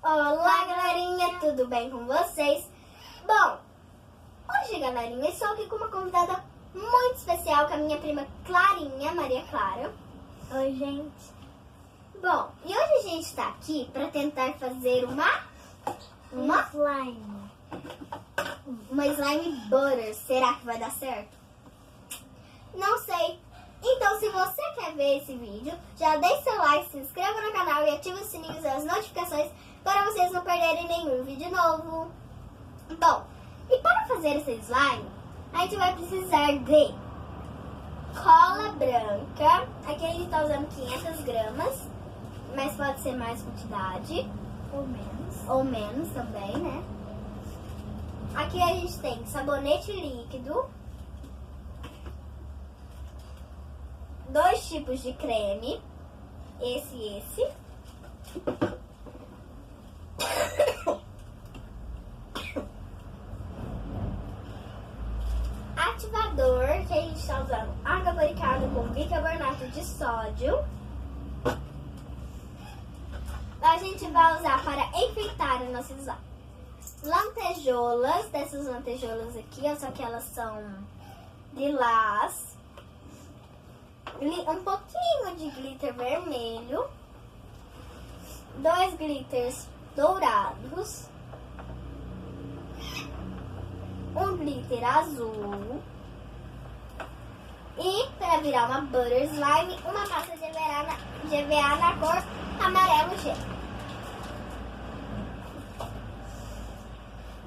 Olá, galerinha, tudo bem com vocês? Bom, hoje, galerinha, estou aqui com uma convidada muito especial, com a minha prima Clarinha, Maria Clara. Oi, gente. Bom, e hoje a gente está aqui para tentar fazer uma slime butter. Será que vai dar certo? Não sei. Então, se você quer ver esse vídeo, já deixe seu like, se inscreva no canal e ative os sininhos e as notificações para vocês não perderem nenhum vídeo novo. Bom, e para fazer esse slime, a gente vai precisar de cola branca. Aqui a gente está usando 500 gramas, mas pode ser mais quantidade. Ou menos também, né? Aqui a gente tem sabonete líquido. 2 tipos de creme, esse e esse. Ativador, que a gente está usando água barricada com bicarbonato de sódio. A gente vai usar para enfeitar o nosso slime. Lantejoulas, dessas lantejoulas aqui, ó, só que elas são lilás. Um pouquinho de glitter vermelho, 2 glitters dourados, um glitter azul e, para virar uma butter slime, uma massa de EVA na cor amarelo gelo.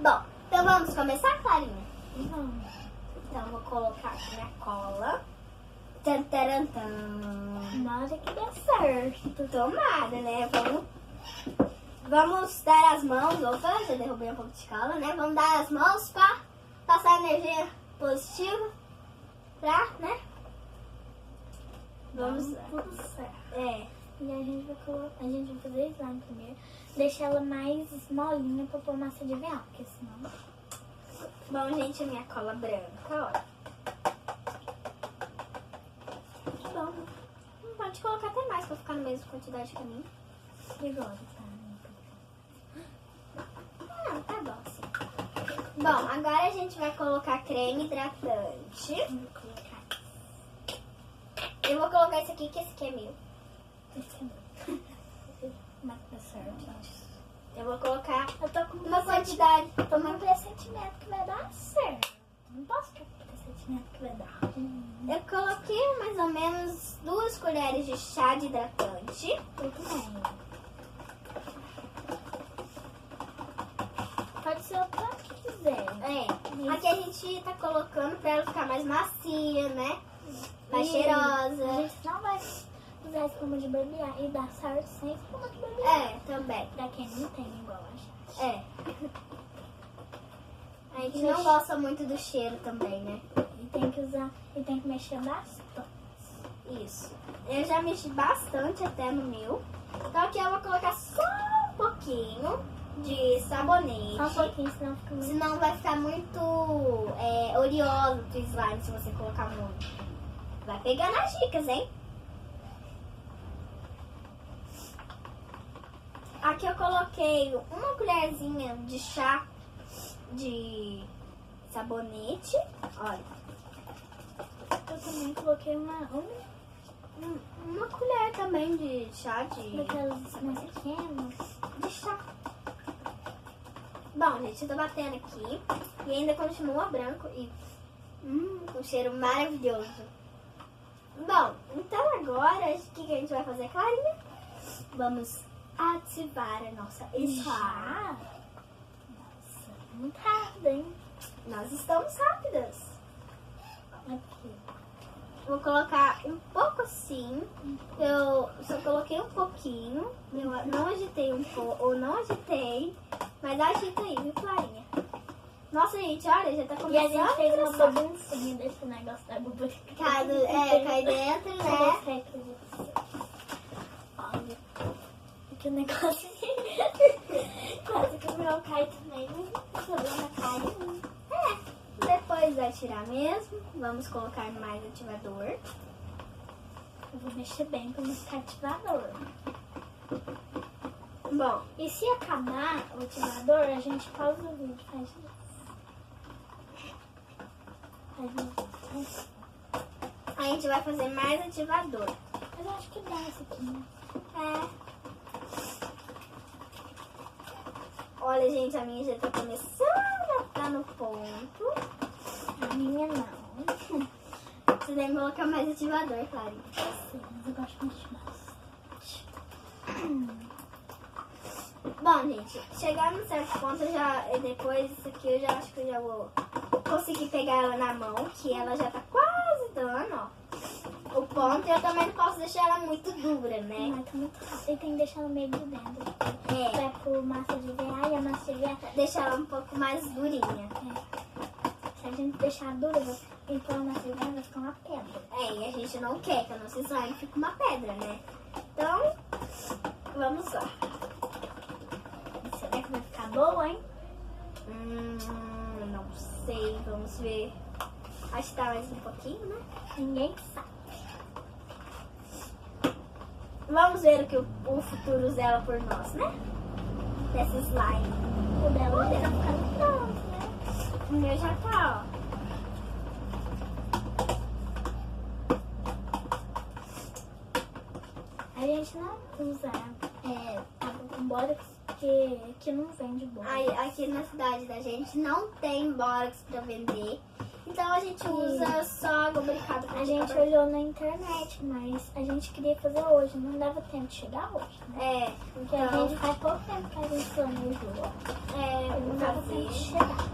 Bom, então vamos começar, Clarinha? Vamos. Então vou colocar aqui minha cola. Tomara que dê certo. Tomada, né? Vamos dar as mãos. Opa, já derrubei um pouco de cola, né? Vamos dar as mãos para passar energia positiva pra, né? Vamos. Tudo certo. É. E a gente vai fazer slime primeiro. Deixar ela mais molinha pra pôr massa de EVA, porque senão... Bom, gente, a minha cola branca, ó. Bom, pode colocar até mais pra ficar na mesma quantidade que a minha. E agora, Ah, tá bom, sim. Bom, agora a gente vai colocar creme hidratante. Vou colocar Eu vou colocar esse aqui, que esse aqui é meu. esse. Mas dá certo. Eu vou colocar Eu tô com uma quantidade. Tô com um pressentimento que vai dar certo. Não posso ter um pressentimento que vai dar. Eu coloquei mais ou menos 2 colheres de chá de hidratante. Eu também. Pode ser o tanto que quiser. É. Aqui a gente tá colocando pra ela ficar mais macia, né? Mais cheirosa. A gente não vai usar espuma de barbear e dar certo sem espuma de barbear. É, também. Pra quem não tem igual a gente. É. A gente não gosta muito do cheiro também, né? E tem que usar, e tem que mexer bastante. Isso. Eu já mexi bastante até no meu. Então aqui eu vou colocar só um pouquinho de sabonete. Só um pouquinho, senão fica muito... Senão vai ficar muito oleoso o slime se você colocar muito. Vai pegando as dicas, hein? Aqui eu coloquei uma colherzinha de chá de sabonete. Olha. Eu também coloquei uma Colher também de chá daquelas mais pequenas. de chá. Bom, gente, eu tô batendo aqui e ainda continua branco e um cheiro maravilhoso. Bom, então agora o que a gente vai fazer, Clarinha? Vamos ativar a nossa slime. Já? Nossa, muito rápido, hein? Nós estamos rápidas. Aqui. Vou colocar um pouco assim. Eu só coloquei um pouquinho. Eu não agitei ou não agitei. Mas agita aí, viu, Clarinha? Nossa, gente, olha, já tá E a começando gente fez uma engraçar. baguncinha desse negócio da bubu. Cai dentro, né? Olha, que negócio. Quase que o meu cai também. O problema cai. Depois vai tirar mesmo. Vamos colocar mais ativador. Eu vou mexer bem pra não ficar ativador. Bom, E se acabar o ativador, a gente pausa o vídeo. Faz isso. a gente vai fazer mais ativador. Mas eu acho que dá esse aqui, né? Olha, gente, a minha já tá começando a ficar no ponto. A minha não. Você deve colocar mais ativador, claro. Sim, mas eu gosto muito de bastante. Bom, gente, chegar num certo ponto, depois disso aqui, eu já acho que eu já vou conseguir pegar ela na mão, que ela já tá quase dando, ó. O ponto, eu também não posso deixar ela muito dura, né? Mas tá muito rápido. E tem que deixar no meio do dentro. É, Vai pro massa de ver. E a massa de ver. deixar ela um pouco mais durinha. Se a gente deixar dura, então a massa de ver vai ficar uma pedra. E a gente não quer que a nossa slime fique uma pedra, né? Então, vamos lá. Será que vai ficar boa, hein? Não sei, vamos ver. Acho que tá mais um pouquinho, né? Ninguém sabe. Vamos ver o que o futuro zela por nós, né? Dessa slime. O dela já tá ficando pronto, né? O meu já tá, A gente não usa água com bórax, porque aqui não vende bórax. Aqui na cidade da gente não tem bórax pra vender. Então a gente usa só água brincada. A gente olhou na internet, mas a gente queria fazer hoje. Não dava tempo de chegar hoje, né? Porque a gente faz pouco tempo que a gente planejou. Não dava tempo de chegar.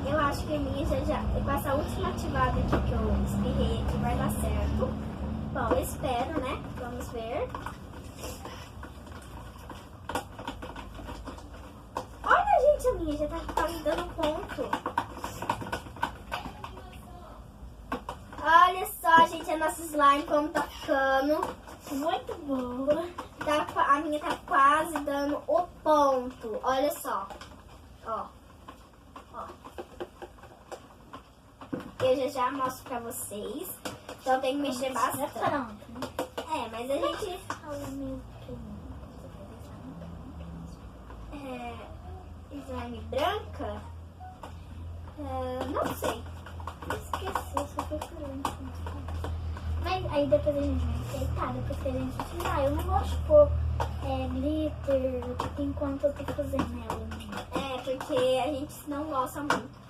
Eu acho que a minha com essa última ativada aqui que eu espirrei aqui vai dar certo. Bom, eu espero, né? Vamos ver. Olha, gente, a minha já tá quase dando ponto. Olha só, gente, a nossa slime como tá ficando. Muito boa. A minha tá quase dando o ponto. Olha só. Ó. Eu já mostro pra vocês. Então tem que mexer bastante. Pronto. Mas a gente... slime branca? Não sei. Esqueci, eu só procurando. Mas aí depois a gente vai aceitar, depois que a gente tirar. Eu não gosto de pôr glitter enquanto eu tô fazendo ela. Porque a gente não gosta muito.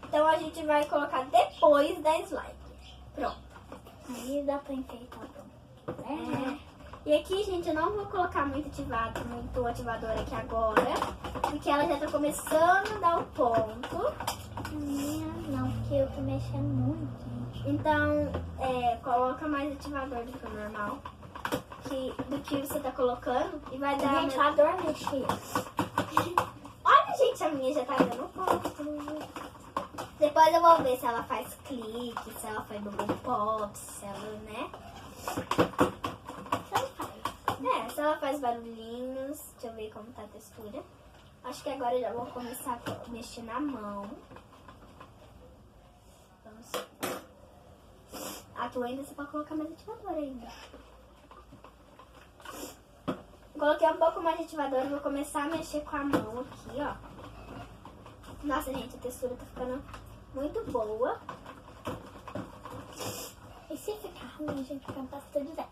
Então a gente vai colocar depois da slime. Pronto. Aí dá pra enfeitar pronto. E aqui, gente, eu não vou colocar muito ativador aqui agora. Porque ela já tá começando a dar o ponto. Minha não, porque eu tô mexendo muito, gente. Então, coloca mais ativador do que o normal. Do que você tá colocando. E vai dar... Gente, eu adoro mexer. Olha, gente, a minha já tá dando ponto. Depois eu vou ver se ela faz clique, se ela faz bubble pop, se ela, né? Se ela faz barulhinhos. Deixa eu ver como tá a textura. Acho que agora eu já vou começar a mexer na mão. Vamos ver. Tu ainda você pode colocar mais ativador ainda. Coloquei um pouco mais de ativador e vou começar a mexer com a mão aqui, ó. Nossa, gente, a textura tá ficando muito boa. E se ficar ruim, a gente fica bastante dente.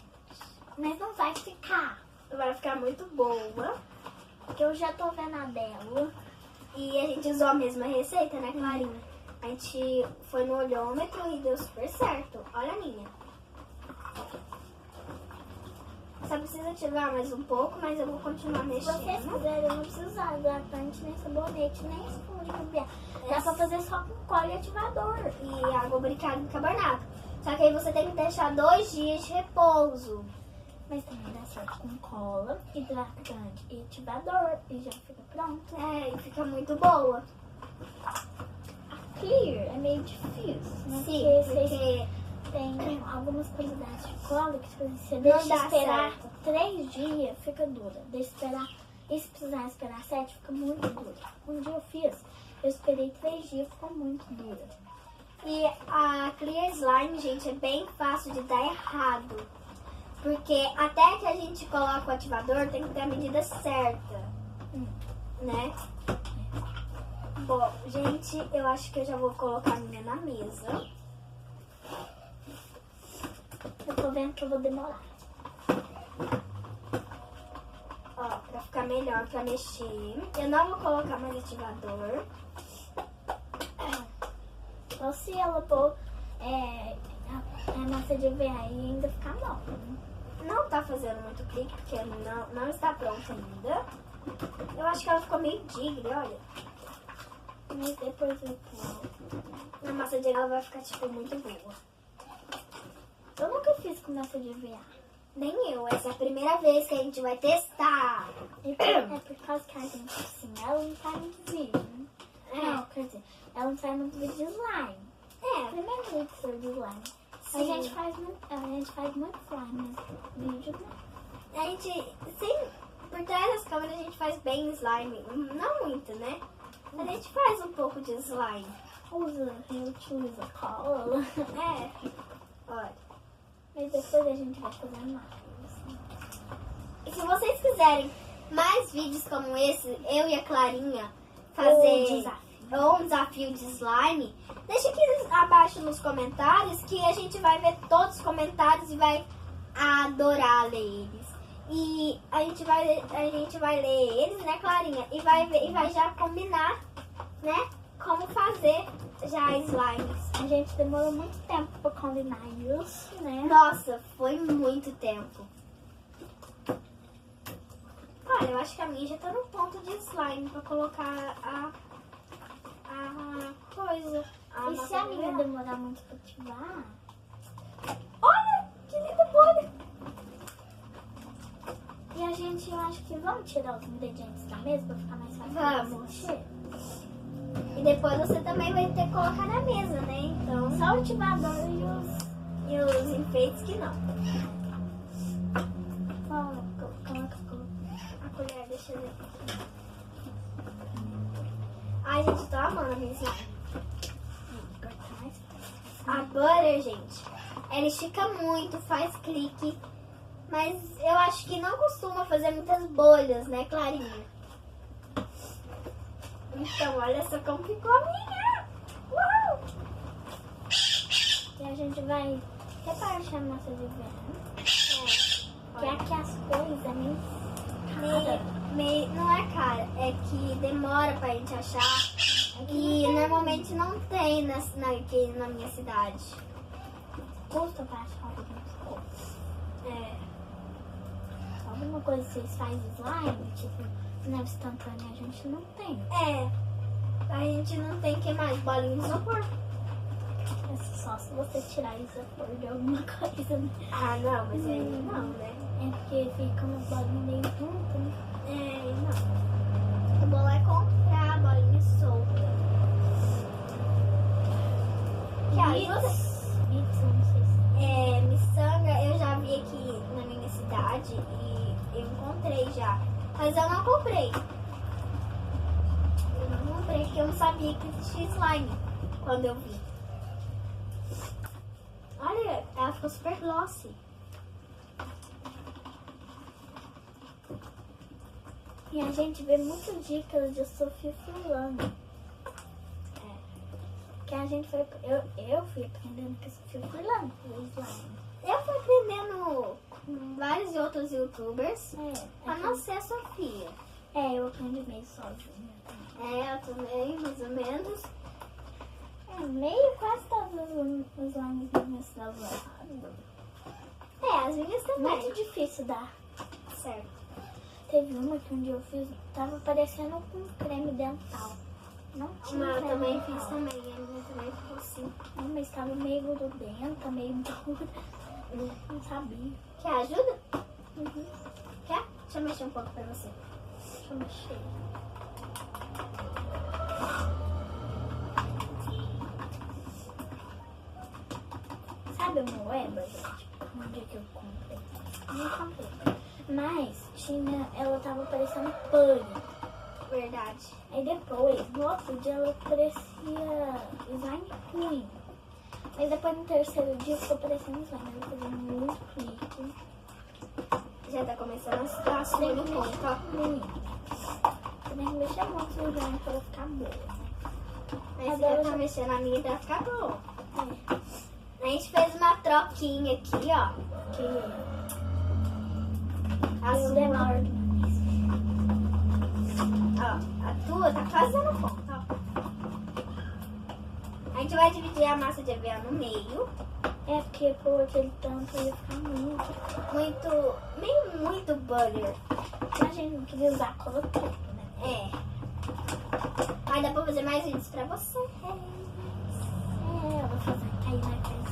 Mas não vai ficar. Vai ficar muito boa. Porque eu já tô vendo a dela. E a gente usou a mesma receita, né, Clarinha? A gente foi no olhômetro e deu super certo. Olha a minha. Só precisa ativar mais um pouco, mas eu vou continuar mexendo. Se vocês quiserem, eu não preciso usar hidratante, nem sabonete, nem espuma de cabelo. Dá pra fazer só com cola e ativador. E água brincada e bicarbonato. Só que aí você tem que deixar 2 dias de repouso. Mas também dá certo com cola, hidratante e ativador. E já fica pronto. E fica muito boa. A clear é meio difícil, né? Sim, porque tem algumas qualidades de cola que se você não deixa dá esperar certo. 3 dias, fica dura. Deixa esperar. E se precisar esperar 7, fica muito dura. Um dia eu fiz, eu esperei 3 dias, ficou muito dura. E a Clear Slime, gente, é bem fácil de dar errado. Porque até que a gente coloca o ativador, tem que ter a medida certa, né? Bom, gente, eu acho que eu já vou colocar a minha na mesa. Eu tô vendo que eu vou demorar. Ó, pra ficar melhor pra mexer. Eu não vou colocar mais ativador. Só se ela pôr a massa de EVA e ainda ficar nova. Né? Não tá fazendo muito clique, porque não está pronta ainda. Eu acho que ela ficou meio digre, olha. Mas depois eu pôr. A massa de ela vai ficar, tipo, muito boa. Eu nunca fiz com massa de EVA. Nem eu, essa é a primeira vez que a gente vai testar. É por causa que a gente, assim, ela não tá muito vídeo, né? Não, quer dizer, ela não faz muito vídeo de slime. Primeiro vídeo foi de slime. Sim. A gente faz muito slime no vídeo, né? A gente, por trás das câmeras a gente faz bem slime. Não muito, né? A gente faz um pouco de slime. Reutiliza cola. Olha. Mas depois a gente vai fazer mais. Assim. E se vocês quiserem mais vídeos como esse, eu e a Clarinha fazer ou um desafio de slime, deixa aqui abaixo nos comentários que a gente vai ver todos os comentários e vai adorar ler eles. E a gente vai ler eles, né, Clarinha? E vai já combinar, né, como fazer já slimes. A gente demorou muito tempo pra combinar isso, né? Nossa, foi muito tempo. Olha, eu acho que a minha já tá no ponto de slime pra colocar a coisa. E se a minha demorar muito pra ativar? Olha, que linda bolha! E a gente, eu acho que vamos tirar os ingredientes da mesa pra ficar mais fácil. Vamos. E depois você também vai ter que colocar na mesa, né? Então, Só o ativador e os enfeites que não. Coloca. A colher, deixa eu ver. Ai, gente, tô amando a minha slime. A butter, gente, ela estica muito, faz clique. Mas eu acho que não costuma fazer muitas bolhas, né, Clarinha? Então, olha só como ficou a minha. Uau! E a gente vai repartir a massa de verão. Que é que as coisas Não é cara, é que demora pra gente achar. E normalmente não tem aqui na minha cidade. Custa pra achar algumas coisas. Alguma coisa que vocês fazem slime, tipo, na instantânea a gente não tem. A gente não tem que mais bolinha de isopor. É só se você tirar isopor de alguma coisa, né? Ah, não, mas aí não, né? É porque fica uma bolinha meio junto, né? Não. O bom é comprar a bolinha solta. Que ajuda? Bits, eu não sei se... Miçanga eu já vi aqui na minha cidade e eu encontrei já. Mas eu não comprei. Porque eu não sabia que existia slime quando eu vi. Olha, ela ficou super glossy. E a gente vê muitas dicas de Sofia Furlano. Que a gente foi... Eu fui aprendendo com a Sofia Furlano, o slime. Eu fui aprendendo com vários outros youtubers, a não ser a Sofia. Eu aprendi meio sozinha também. Eu também, mais ou menos. Meio quase todos os slimes das minhas cidades As minhas também. Muito difícil dar. Certo. Teve uma que um dia eu fiz, tava parecendo um creme dental. Não tinha Eu creme também dental. fiz também, a minha também ficou assim. Não, mas tava meio grudenta, meio dura. Eu não sabia. Quer ajuda? Uhum. Quer? Deixa eu mexer um pouco pra você. Deixa eu mexer. Sabe o Moeba, gente? No dia que eu comprei. Não comprei. Mas ela tava parecendo pug. Verdade. Aí depois, no outro dia, ela parecia slime ruim. Mas depois no terceiro dia ficou parecendo slime. Ela fazia muito clique. Já tá começando a ficar sua no ponto, ó. Menina. Tem que mexer muito no slime pra ela ficar boa, né? Aí você já tá mexendo a minha pra ficar boa. É. A gente fez uma troquinha aqui, ó. Que A eu sua, demoro. ó, a tua tá quase no ponto, ó. A gente vai dividir a massa de avião no meio. É porque por aquele tanto ia ficar muito. Nem muito butter. A gente não queria usar cola toda, né? É. Aí dá pra fazer mais vídeos pra você. Eu vou fazer cair na casa.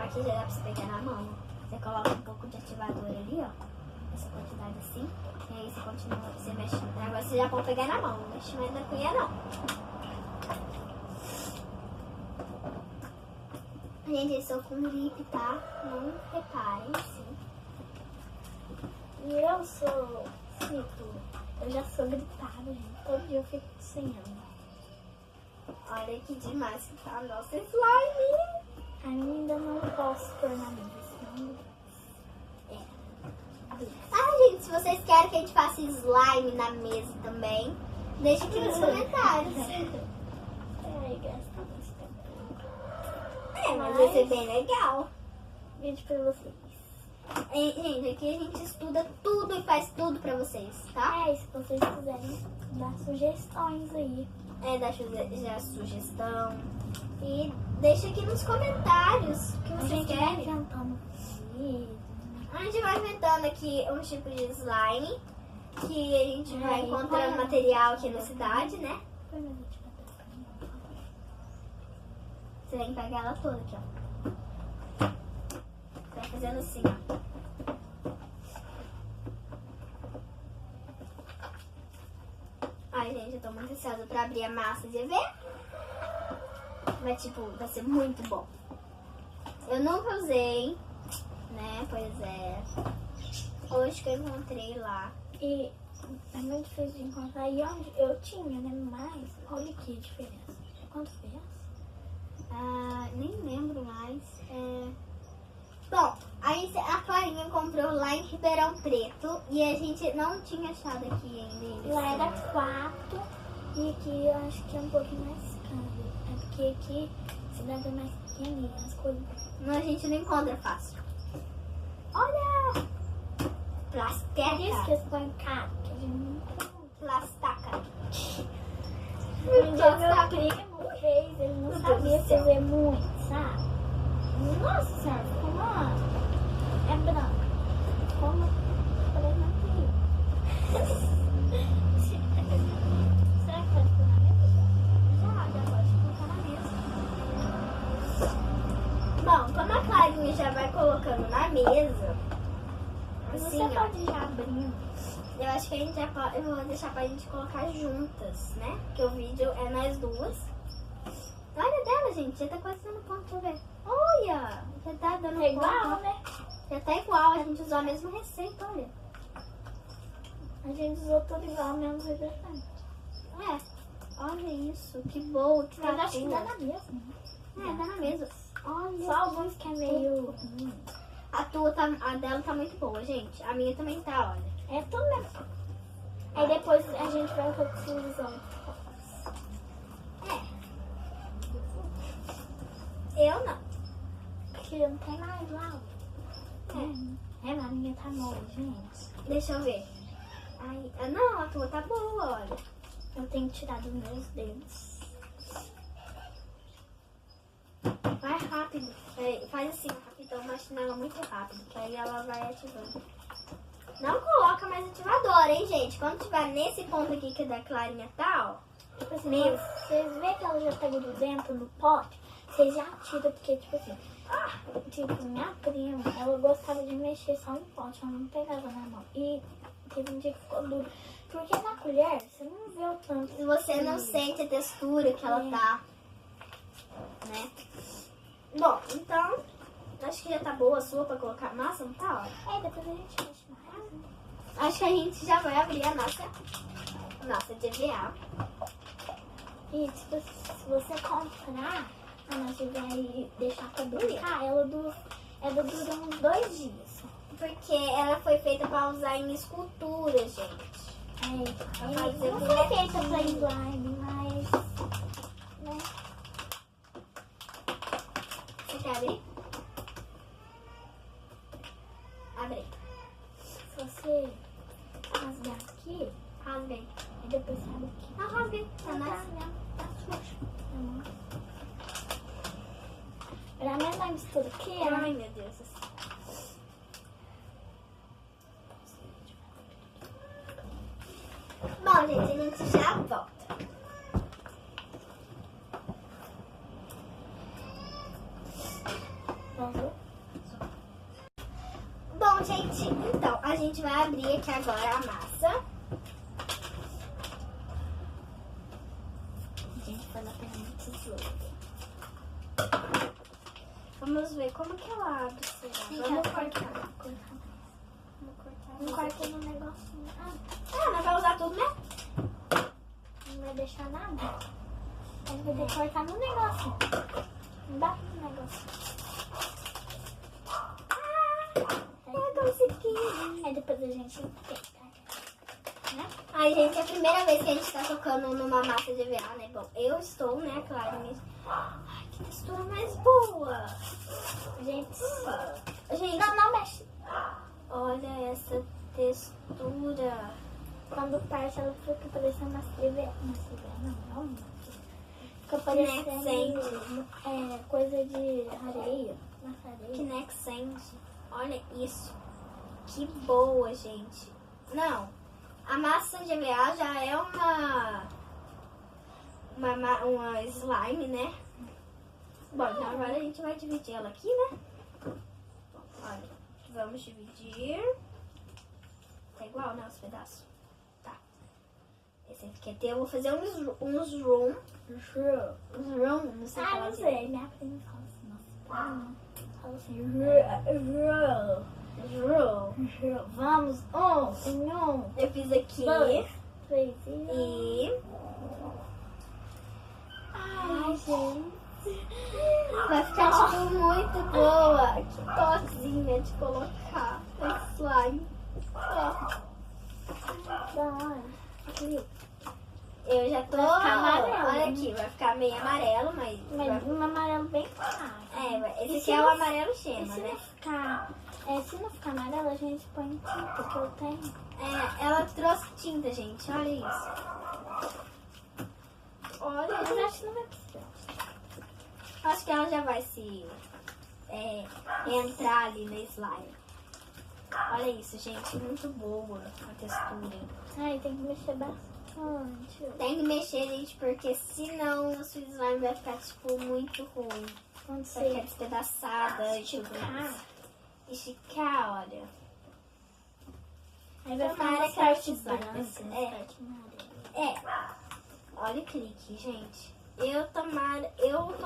Aqui já dá pra você pegar na mão. Você coloca um pouco de ativador ali, ó. Essa quantidade assim. E aí você continua, você mexe. Agora você já pode pegar na mão. Não mexe mais na colher, não. Gente, eu sou com gripe, tá? Não reparem, sim. E eu sou tipo, eu já sou gripada, gente. Todo dia eu fico sonhando. Olha que demais que tá a nossa slime. Ainda não posso pôr na mesa, senão. Ah, gente, se vocês querem que a gente faça slime na mesa também, deixa aqui nos comentários. É, gasta bastante. Mas vai ser bem legal. Vídeo pra vocês. Gente, aqui a gente estuda tudo e faz tudo pra vocês, tá? E se vocês quiserem dar sugestões aí. Dá sugestão. E deixa aqui nos comentários o que A vocês gente vai querem. inventando vídeo. A gente vai inventando aqui um tipo de slime que a gente vai encontrando material aqui na cidade, né? Põe no ventilador pra mim, por favor. Você tem que pegar ela toda aqui, ó. Você vai fazendo assim, ó. Ai, gente, eu tô muito ansiosa pra abrir a massa de ver. Mas, tipo, vai ser muito bom. Eu nunca usei, né? Pois é. Hoje que eu encontrei lá. E é muito difícil de encontrar. E onde eu tinha, né? Mas olha que diferença. Quanto fez? Ah, nem lembro mais. Bom, aí a Clarinha comprou lá em Ribeirão Preto e a gente não tinha achado aqui ainda. Lá era 4 e aqui eu acho que é um pouquinho mais caro. É porque aqui a cidade é mais pequena e as coisas. Não, a gente não encontra fácil. Olha! Por isso que Plasteca. eles põem caro, que a gente não encontra. Plastaca. Um dia meu primo fez, ele não sabia fazer muito, sabe? Nossa senhora, ficou uma... É branco. Ficou uma... Parece uma cria. Será que vai ficar na mesa? Já pode colocar na mesa. Bom, como a Clarinha já vai colocando na mesa, assim, Você ó, pode ir abrindo. eu acho que a gente já pode, eu vou deixar pra gente colocar juntas, né? Porque o vídeo é nós duas. Olha dela, gente, já tá quase dando ponto, deixa eu ver. Olha, já tá dando É igual, ponto. né? Já tá igual, a gente usou a mesma receita, olha. A gente usou tudo igual, menos hidratante. É, olha isso, que boa, que Mas tá acho que boa. dá na mesma. É, dá na mesa. Olha, Só alguns que é meio... a dela tá muito boa, gente. A minha também tá, olha. É tudo mesmo. Aí depois a gente vai utilizando. Eu não. Porque não tem mais lá. É, a minha tá boa, gente. Deixa eu ver. Ai, não, a tua tá boa, olha. Eu tenho que tirar dos meus dedos. Vai rápido. Faz assim, rapidão, mas nela muito rápido, que aí ela vai ativando. Não coloca mais ativador, hein, gente? Quando tiver nesse ponto aqui que da Clarinha tá, ó. Tipo assim, Meu. vocês veem que ela já tá grudenta no pote, vocês já tiram, porque tipo assim, tipo, minha prima, ela gostava de mexer só no pote, ela não pegava na mão. E teve um dia que ficou duro. Porque na colher, você não vê o tanto. Se você não sente a textura que ela tá, né? Bom, então, acho que já tá boa a sua pra colocar massa, não tá? Ó. Depois a gente mexe mais. Né? Acho que a gente já vai abrir a nossa de EVA. E tipo, se você comprar, a nossa vai deixar pra brincar, ela dura uns 2 dias. porque ela foi feita pra usar em escultura, gente. Fazer não foi feita pra slime, mas... né? Você quer abrir? Abre. Se você rasgar aqui, Rasguei. e depois você abre aqui. Não, rasguei. Tá Não, nasce. tá sujo. Pra menor isso tudo aqui, Ai, meu Deus. Bom, gente, a gente já volta. Bom, gente, então, a gente vai abrir aqui agora a massa. Gente, foi lá pegar uma tesoura. Vamos ver como que ela abre, será? Vamos cortar. Não corta no negocinho. Ah, nós vamos usar tudo, né? Não vai deixar nada. A gente vai ter que cortar no negócio. Embaixo do negócio. Eu consegui. Aí depois a gente tenta. Né? Ai, gente, é a primeira vez que a gente tá tocando numa massa de EVA, né? Bom, eu estou, né, claro. Mas... ai, que textura mais boa. Gente, Gente, não mexe. olha essa textura. Quando parte ela fica parecendo uma cerveja. Uma cerveja, não. Fica parecendo coisa de areia. Nossa, areia. Kinex Sand. Olha isso. Que boa, gente. Não, a massa de EVA já é uma slime, né? Bom, então agora a gente vai dividir ela aqui, né? Olha, vamos dividir. Tá igual, né, os pedaços? Tá. Esse aqui é teu. Eu vou fazer uns room, não sei falar não assim. sei. Minha prima fala assim, nossa. Fala assim, vamos, Eu fiz aqui. 2, 3 E Ai, gente. vai ficar, tipo, muito boa. Que toquezinha de colocar esse slime. Ó, eu já tô... Vai ficar amarelo, olha né? aqui, vai ficar meio amarelo, mas... Mas um amarelo bem claro. esse E aqui se é o não- amarelo E Xema, se né? não ficar, se não ficar amarelo, a gente põe tinta que eu tenho. Ela trouxe tinta, gente. Olha isso. Olha, Mas acho que não vai precisar. acho que ela já vai se entrar ali na slime. Olha isso, gente. Muito boa a textura. Ai, tem que mexer bastante. Tem que mexer, gente, porque senão o seu slime vai ficar, tipo, muito ruim. Quando Vai ficar você despedaçada. esticar, Esticar, olha. aí vai ficar Tomara uma que ela parte te branca, desce. uma parte amarela. Olha o clique, gente. Eu tô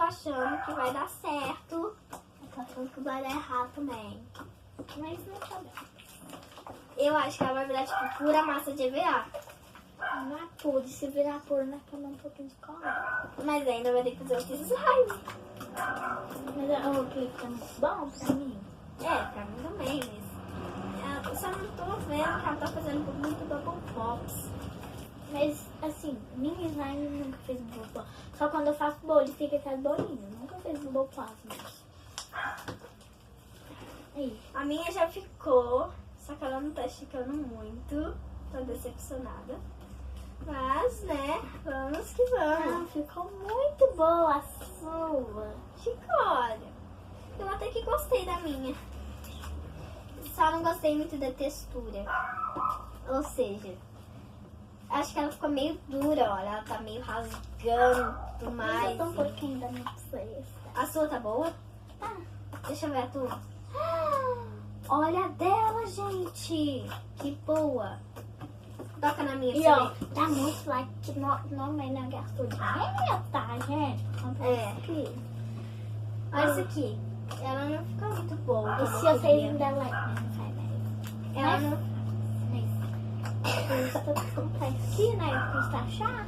achando que vai dar certo. Eu tô achando que vai dar errado também. Mas não tá bem. Eu acho que ela vai virar, tipo, pura massa de EVA. Não é puro. Se virar puro, nós tomamos um pouquinho de cola. Mas ainda vai ter que fazer outro slime. Mas o que fica muito bom pra mim. Pra mim também, mas... eu só não tô vendo que ela tá fazendo muito bubble pops. Mas, assim, minha slime nunca fez um bobó. Só quando eu faço bolo, fica aquele bolinho. Nunca fez um bobó, mas... Aí. A minha já ficou, só que ela não tá esticando muito. Tô decepcionada. Mas, né, vamos que vamos. Ficou muito boa a sua. Ficou, olha. Eu até que gostei da minha. Só não gostei muito da textura. Ou seja, acho que ela ficou meio dura, olha. Ela tá meio rasgando Mas mais. eu tô um pouquinho da minha precisa. A sua tá boa? Tá. Deixa eu ver a tua. Olha a dela, gente. Que boa. Toca na minha, E pra ó, você ver. tá muito like que normalmente não gastou dinheiro, tá, gente? É. Aqui. Olha isso aqui. Ela não fica muito boa. E como se eu vocês queria. ainda like, não faz mais. Ela não... Mas eu tô com aqui, né? Eu custa achar.